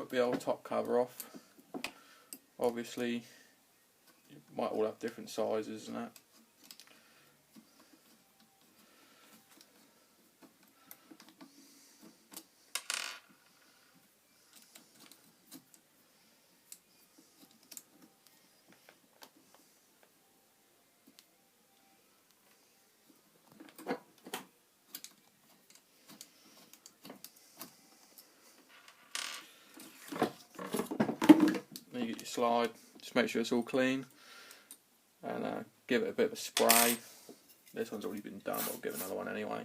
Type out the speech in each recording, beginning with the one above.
took the old top cover off. Obviously, you might all have different sizes and that. Then you get your slide, just make sure it's all clean, and give it a bit of a spray. This one's already been done, but I'll give another one anyway.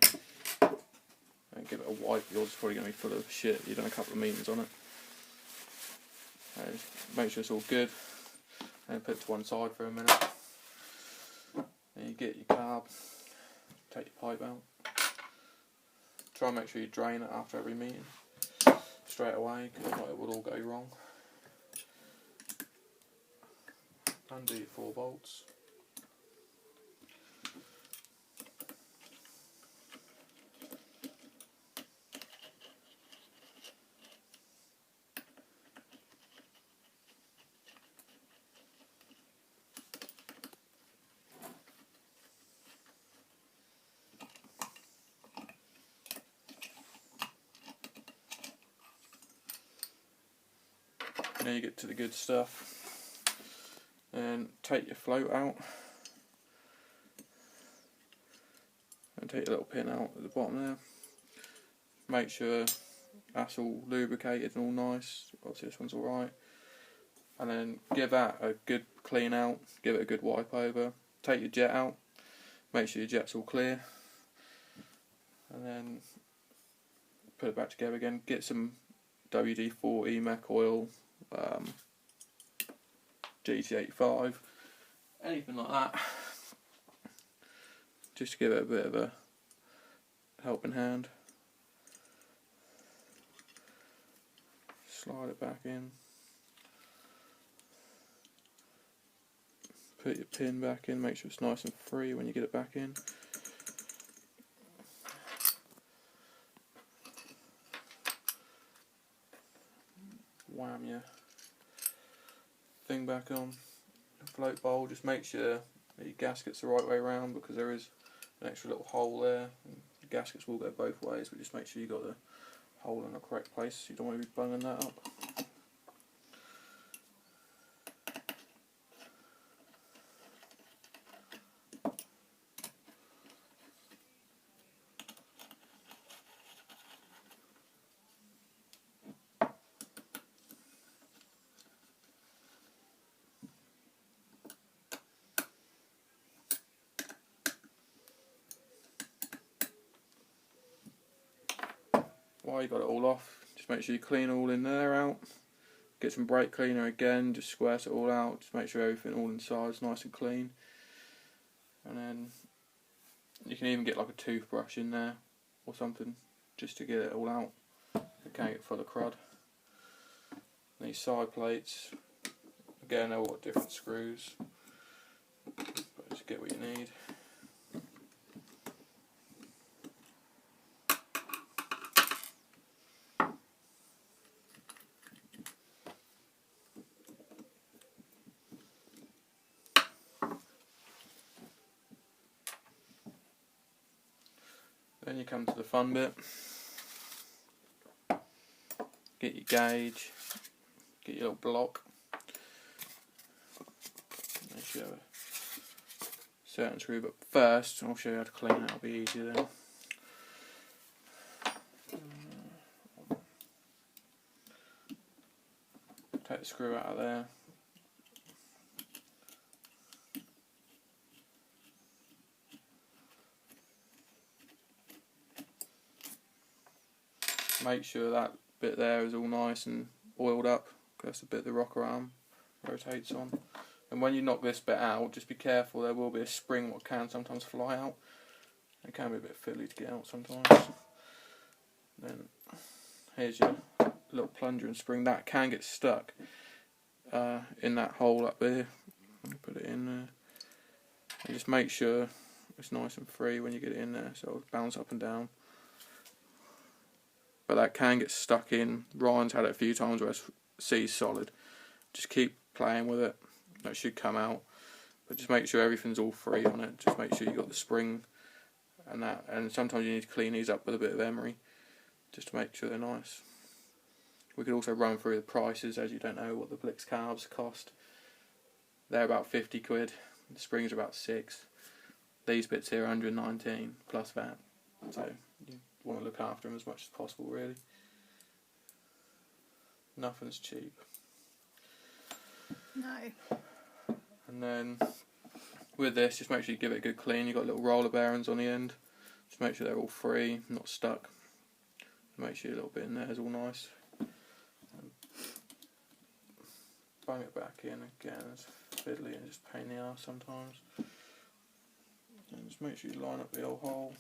And give it a wipe. Yours is probably going to be full of shit. You've done a couple of meters on it. Make sure it's all good, and put it to one side for a minute. Then you get your carb, take your pipe out. Try and make sure you drain it after every meeting, straight away, because if not it will all go wrong. Undo your 4 bolts. Now you get to the good stuff. And take your float out. And take your little pin out at the bottom there. Make sure that's all lubricated and all nice. Obviously this one's alright. And then give that a good clean out. Give it a good wipe over. Take your jet out. Make sure your jet's all clear. And then put it back together again. Get some WD-40 mech oil. GT85, anything like that, just to give it a bit of a helping hand. Slide it back in, put your pin back in, make sure it's nice and free when you get it back in. Wham your thing back on. Float bowl, just make sure that your gasket's the right way around, because there is an extra little hole there. And the gaskets will go both ways, but just make sure you got the hole in the correct place. You don't want to be bunging that up. While you got it all off, just make sure you clean all in there out. Get some brake cleaner again, just squares it all out, just make sure everything all inside is nice and clean. And then you can even get like a toothbrush in there or something, just to get it all out. It can't get full of crud. These side plates, again they're all got different screws, but just get what you need. Then you come to the fun bit. Get your gauge, get your little block. Make sure you have a certain screw, but first I'll show you how to clean it, it'll be easier then. Take the screw out of there. Make sure that bit there is all nice and oiled up, because that's the bit the rocker arm rotates on. And when you knock this bit out, just be careful, there will be a spring that can sometimes fly out. It can be a bit fiddly to get out sometimes. Then here's your little plunger and spring. That can get stuck in that hole up there. Put it in there. And just make sure it's nice and free when you get it in there, so it'll bounce up and down. but that can get stuck in. Ryan's had it a few times where C's solid. Just keep playing with it. That should come out. But just make sure everything's all free on it. Just make sure you got the spring and that. And sometimes you need to clean these up with a bit of emery, just to make sure they're nice. We could also run through the prices, as you don't know what the Blixt carbs cost. They're about 50 quid. The springs are about 6. These bits here are 119 plus VAT. So you want to look after them as much as possible, really. Nothing's cheap. No. And then with this, just make sure you give it a good clean. You've got little roller bearings on the end. Just make sure they're all free, not stuck. Make sure a little bit in there is all nice. And bang it back in again. It's fiddly and just a pain in the arse sometimes. And just make sure you line up the old hole.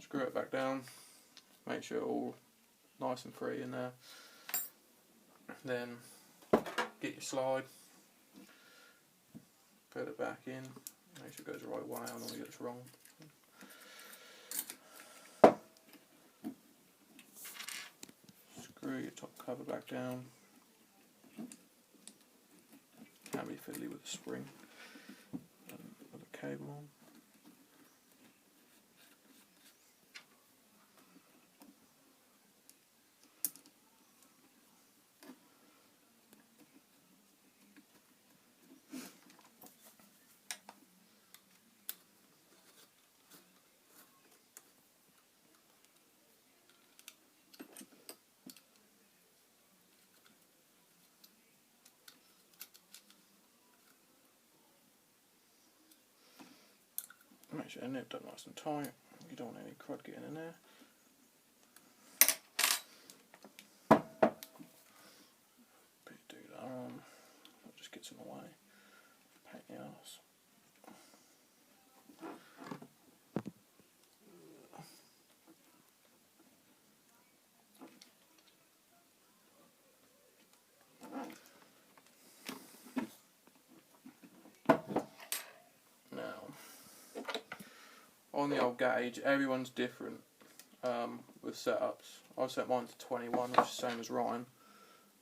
Screw it back down. Make sure it's all nice and free in there. Then get your slide. Put it back in. Make sure it goes the right way. I normally get this wrong. Screw your top cover back down. Can't be fiddly with the spring. And put the cable on. Make sure the nip does nice and tight. You don't want any crud getting in there. But you do that on. It just gets in the way. Pain in the arse. On the old gauge, everyone's different with setups. I've set mine to 21, which is the same as Ryan,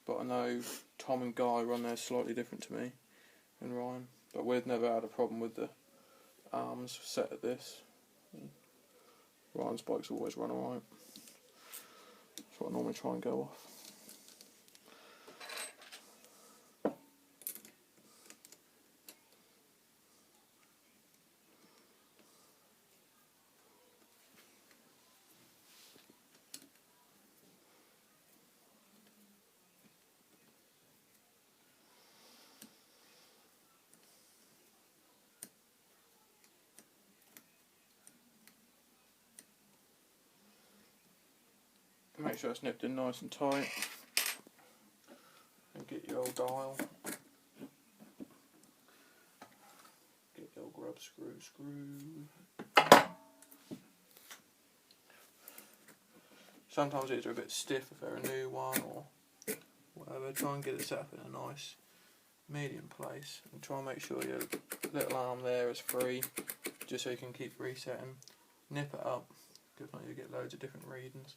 but I know Tom and Guy run theirs slightly different to me and Ryan, but we've never had a problem with the arms set at this. Ryan's bikes always run alright. That's what I normally try and go off. Make sure it's nipped in nice and tight, and get your old dial, get your old grub screw. Sometimes these are a bit stiff if they're a new one or whatever. Try and get it set up in a nice medium place, and try and make sure your little arm there is free, just so you can keep resetting. Nip it up, because you get loads of different readings.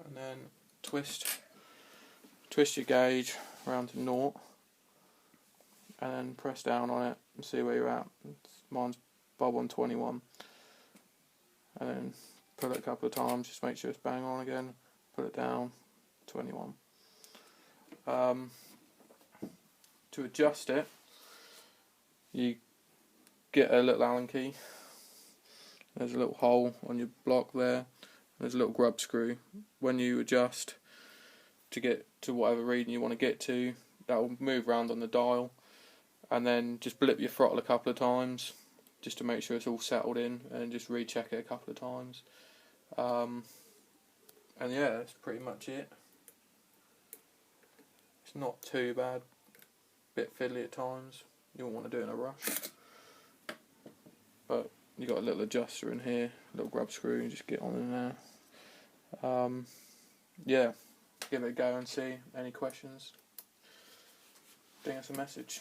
And then twist your gauge around to 0, and then press down on it and see where you're at. Mine's bob on 21, and then pull it a couple of times, just make sure it's bang on again, put it down, 21. To adjust it, you get a little Allen key. There's a little hole on your block there. There's a little grub screw. When you adjust to get to whatever reading you want to get to, that will move around on the dial, and then just blip your throttle a couple of times just to make sure it's all settled in, and just recheck it a couple of times. And yeah, that's pretty much it. It's not too bad. Bit fiddly at times. You won't want to do it in a rush. But you got a little adjuster in here, a little grub screw, and just get on in there. Yeah, give it a go and see. Any questions? Bring us a message.